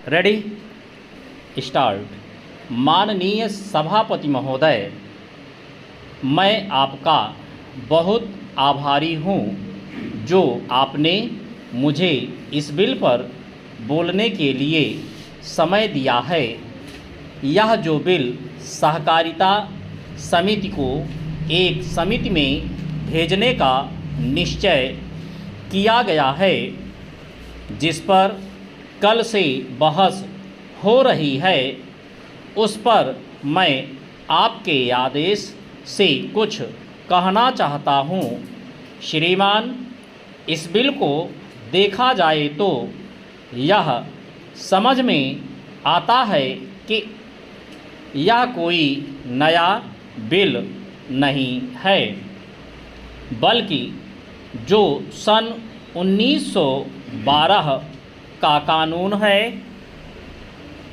Ready start. माननीय सभापति महोदय, मैं आपका बहुत आभारी हूँ जो आपने मुझे इस बिल पर बोलने के लिए समय दिया है। यह जो बिल सहकारिता समिति को एक समिति में भेजने का निश्चय किया गया है, जिस पर कल से बहस हो रही है, उस पर मैं आपके आदेश से कुछ कहना चाहता हूँ। श्रीमान, इस बिल को देखा जाए तो यह समझ में आता है कि यह कोई नया बिल नहीं है, बल्कि जो सन 1912 का कानून है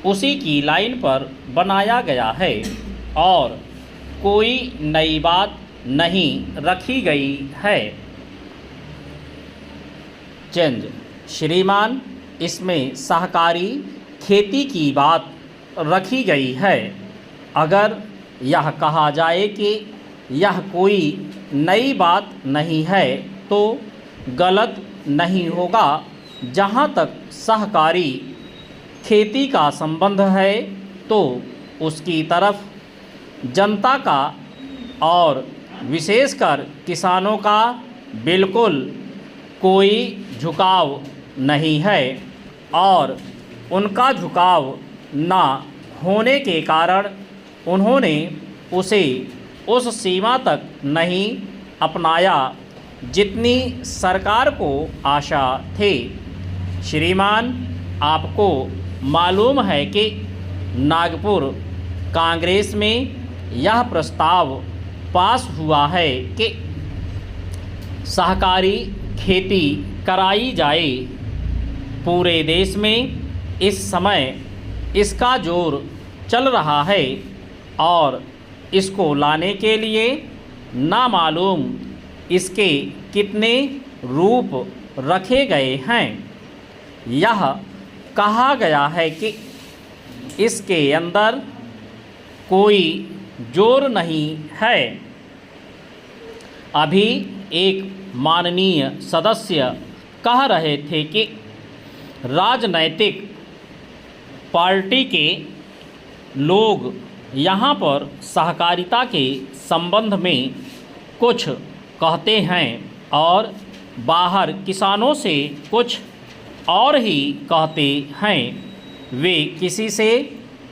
उसी की लाइन पर बनाया गया है और कोई नई बात नहीं रखी गई है। चेंज। श्रीमान, इसमें सहकारी खेती की बात रखी गई है। अगर यह कहा जाए कि यह कोई नई बात नहीं है तो गलत नहीं होगा। जहाँ तक सहकारी खेती का संबंध है तो उसकी तरफ जनता का और विशेषकर किसानों का बिल्कुल कोई झुकाव नहीं है और उनका झुकाव ना होने के कारण उन्होंने उसे उस सीमा तक नहीं अपनाया जितनी सरकार को आशा थी। श्रीमान, आपको मालूम है कि नागपुर कांग्रेस में यह प्रस्ताव पास हुआ है कि सहकारी खेती कराई जाए। पूरे देश में इस समय इसका जोर चल रहा है और इसको लाने के लिए नामालूम इसके कितने रूप रखे गए हैं। यह कहा गया है कि इसके अंदर कोई जोर नहीं है। अभी एक माननीय सदस्य कह रहे थे कि राजनैतिक पार्टी के लोग यहाँ पर सहकारिता के संबंध में कुछ कहते हैं और बाहर किसानों से कुछ और ही कहते हैं। वे किसी से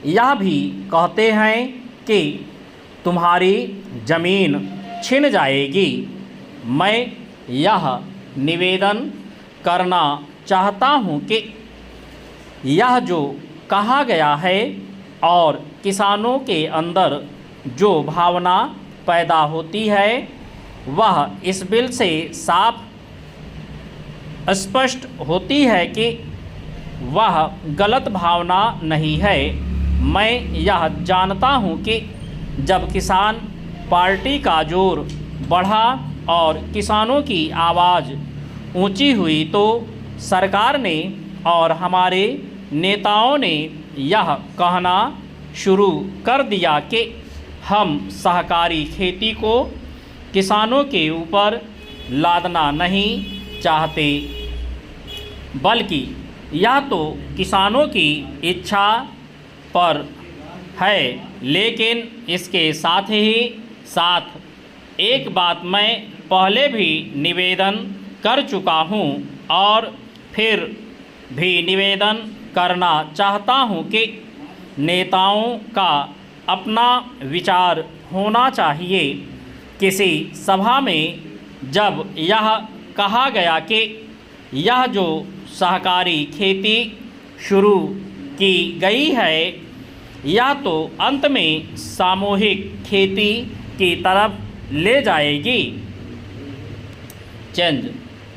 यह भी कहते हैं कि तुम्हारी ज़मीन छिन जाएगी। मैं यह निवेदन करना चाहता हूँ कि यह जो कहा गया है और किसानों के अंदर जो भावना पैदा होती है वह इस बिल से साफ स्पष्ट होती है कि वह गलत भावना नहीं है। मैं यह जानता हूँ कि जब किसान पार्टी का जोर बढ़ा और किसानों की आवाज़ ऊंची हुई तो सरकार ने और हमारे नेताओं ने यह कहना शुरू कर दिया कि हम सहकारी खेती को किसानों के ऊपर लादना नहीं चाहते, बल्कि यह तो किसानों की इच्छा पर है। लेकिन इसके साथ ही साथ एक बात मैं पहले भी निवेदन कर चुका हूँ और फिर भी निवेदन करना चाहता हूँ कि नेताओं का अपना विचार होना चाहिए। किसी सभा में जब यह कहा गया कि यह जो सहकारी खेती शुरू की गई है यह तो अंत में सामूहिक खेती की तरफ ले जाएगी। चेंज।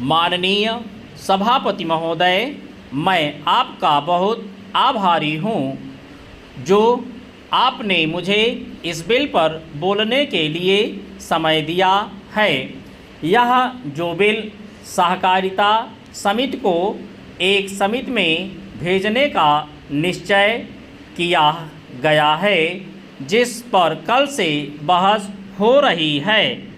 माननीय सभापति महोदय, मैं आपका बहुत आभारी हूँ जो आपने मुझे इस बिल पर बोलने के लिए समय दिया है। यह जो बिल सहकारिता समिति को एक समिति में भेजने का निश्चय किया गया है जिस पर कल से बहस हो रही है।